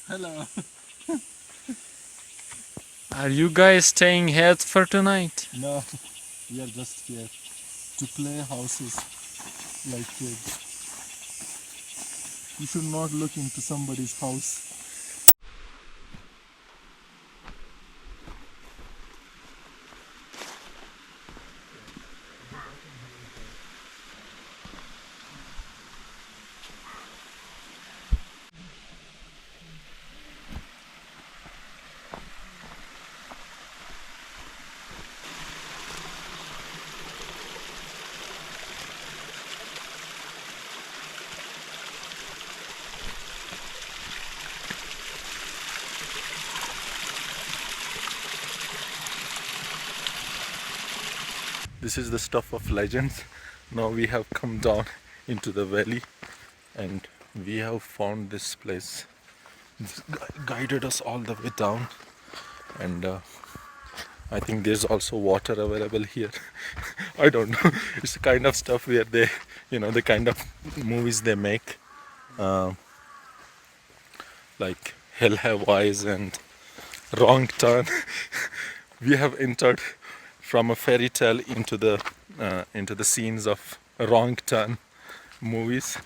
Hello. Are you guys staying here for tonight? No, we are just here to play houses like kids. You should not look into somebody's house. This is the stuff of legends. Now we have come down into the valley and we have found this place. This guided us all the way down, and I think there's also water available here. I don't know. It's the kind of stuff where they, the kind of movies they make, uh, like Hell Have Eyes and Wrong Turn. We have entered from a fairy tale into the scenes of Wrong Turn movies.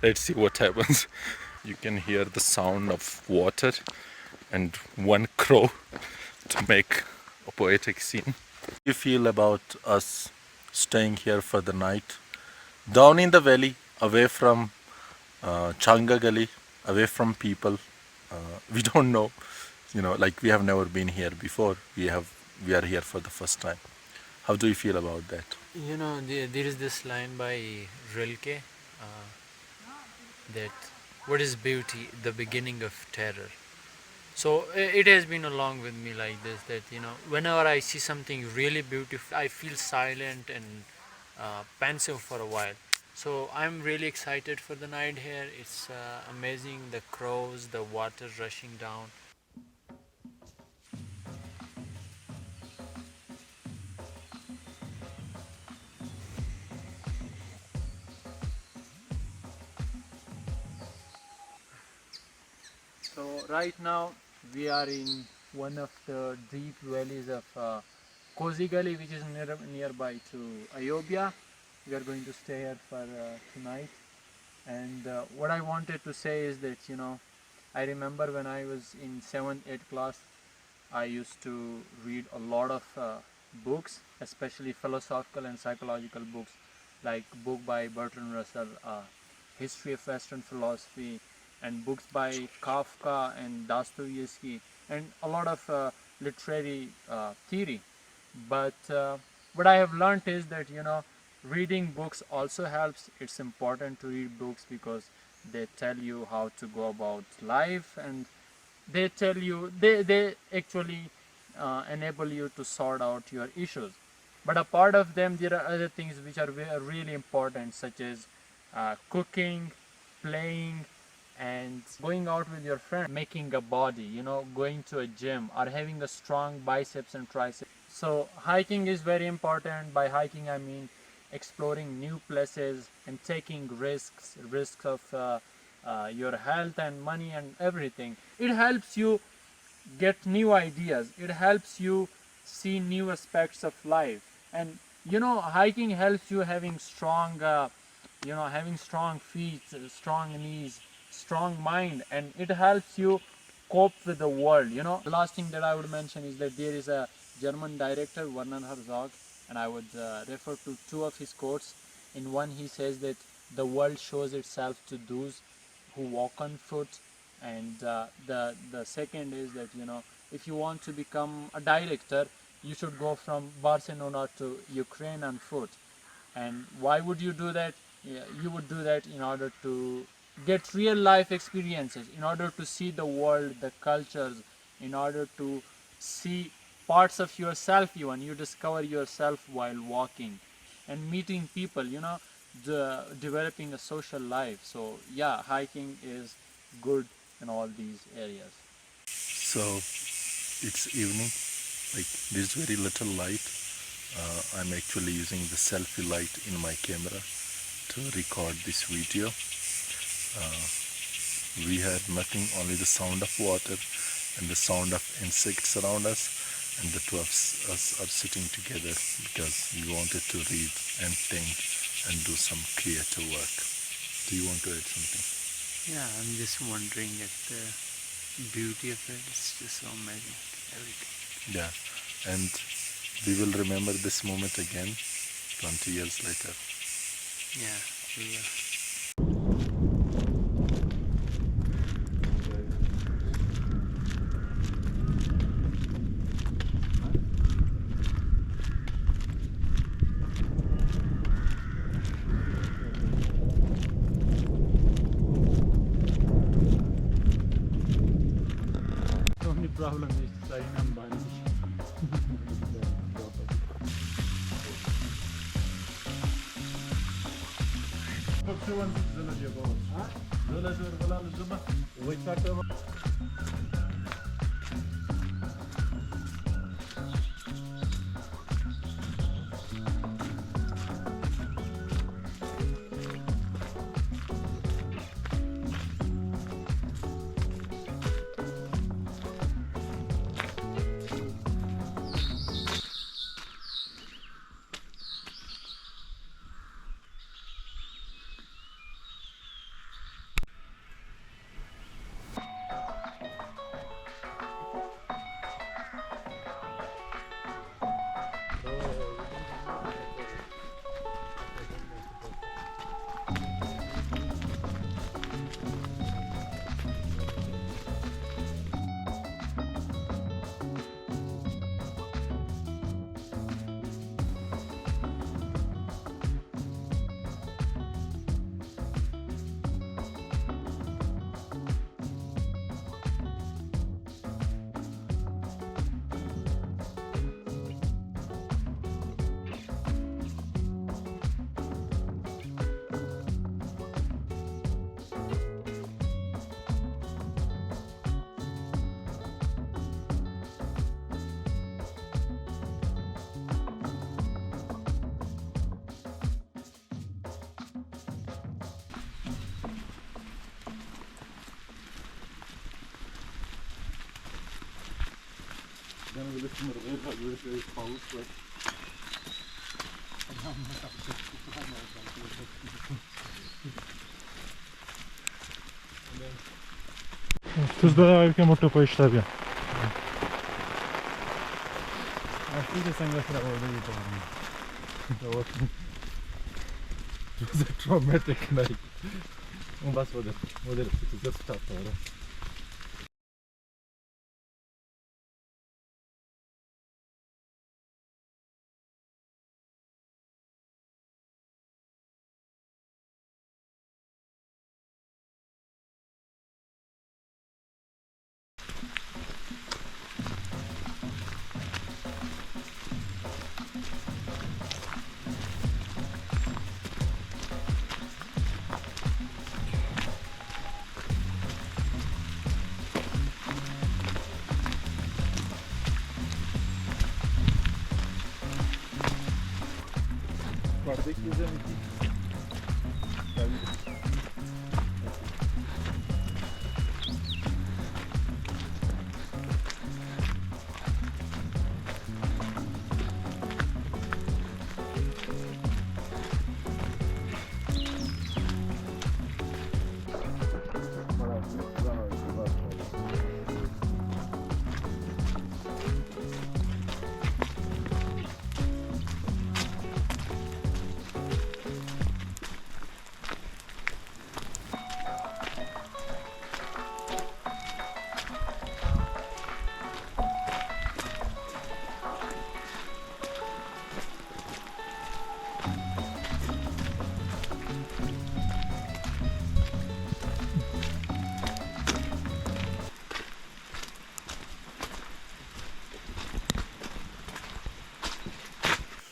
Let's see what happens. You can hear the sound of water and one crow to make a poetic scene. You feel about us staying here for the night, down in the valley, away from Changa Gali, away from people. We don't know, like we have never been here before. We are here for the first time. How do you feel about that? There is this line by Rilke that what is beauty? The beginning of terror. So it has been along with me like this that whenever I see something really beautiful, I feel silent and pensive for a while. So I'm really excited for the night here. It's amazing, the crows, the water rushing down. So right now we are in one of the deep valleys of Kuzi Gali, which is nearby to Ayubia. We are going to stay here for tonight. And what I wanted to say is that I remember when I was in 7th, 8th class, I used to read a lot of books, especially philosophical and psychological books, like book by Bertrand Russell, History of Western Philosophy, and books by Kafka and Dostoevsky, and a lot of literary theory. But what I have learned is that reading books also helps. It's important to read books because they tell you how to go about life, and they tell you they actually enable you to sort out your issues. But apart of them, there are other things which are really important, such as cooking, playing, and going out with your friends, making a body, going to a gym or having a strong biceps and triceps. So hiking is very important. By hiking I mean exploring new places and taking risks of your health and money and everything. It helps you get new ideas. It helps you see new aspects of life. And hiking helps you having strong having strong feet, strong knees, strong mind, and it helps you cope with the world. The last thing that I would mention is that there is a German director, Werner Herzog, and I would refer to two of his quotes. In one he says that the world shows itself to those who walk on foot, and the second is that if you want to become a director, you should go from Barcelona to Ukraine on foot. And why would you do that? Yeah, you would do that in order to get real life experiences, in order to see the world, the cultures, in order to see parts of yourself. Even you discover yourself while walking and meeting people, developing a social life. So yeah, hiking is good in all these areas. So it's evening, like there's very little light. I'm actually using the selfie light in my camera to record this video. We had nothing, only the sound of water and the sound of insects around us, and the two of us are sitting together because we wanted to read and think and do some creative work. Do you want to add something? Yeah, I'm just wondering at the beauty of it. It's just so amazing, everything. Yeah, and we will remember this moment again 20 years later. Yeah, we will. The only problem is Sainam Bandi. Tu zbierałeś jakie moto po sztabie. A ty sam zaśpiewał do niej powiem. It was a traumatic night. بس model just stop there.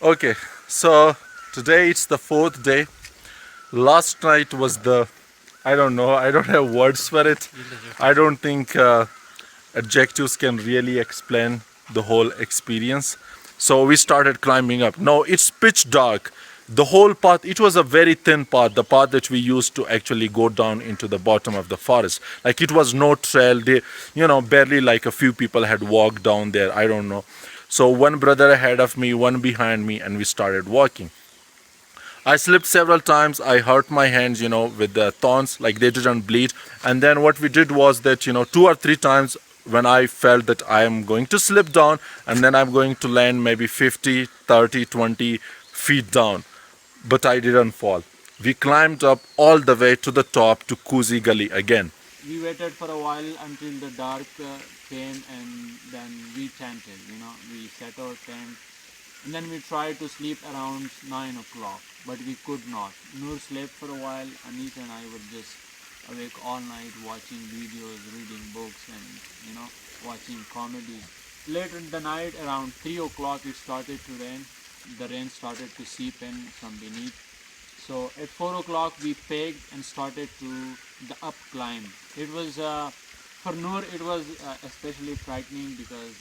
Okay, so today it's the fourth day. Last night was the, I don't know, I don't have words for it. I don't think adjectives can really explain the whole experience. So we started climbing up. Now it's pitch dark. The whole path, it was a very thin path, the path that we used to actually go down into the bottom of the forest. Like it was no trail, they, barely like a few people had walked down there, I don't know. So one brother ahead of me, one behind me, and we started walking. I slipped several times. I hurt my hands, with the thorns, like they didn't bleed. And then what we did was that, 2 or 3 times when I felt that I am going to slip down and then I'm going to land maybe 50, 30, 20 feet down. But I didn't fall. We climbed up all the way to the top to Kuzi Gali again. We waited for a while until the dark came, and then we tented, we set our tent, and then we tried to sleep around 9 o'clock, but we could not. Noor slept for a while. Anita and I were just awake all night watching videos, reading books, and watching comedy. Later in the night, around 3 o'clock, it started to rain. The rain started to seep in from beneath. So at 4 o'clock, we pegged and started to the up climb. It was, for Noor, it was especially frightening because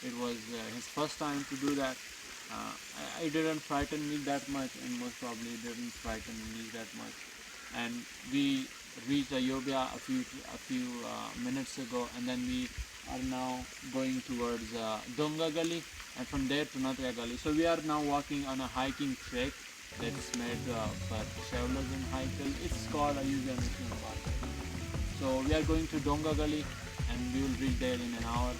it was his first time to do that. It didn't frighten me that much, and most probably it didn't frighten me that much. And we reached Ayubia a few minutes ago, and then we are now going towards Donga Gali, and from there to Nathia Gali. So we are now walking on a hiking trek that is made for travelers and hikers. It's called Ayubia National Park. So we are going to Donga Gali, and we will reach there in an hour.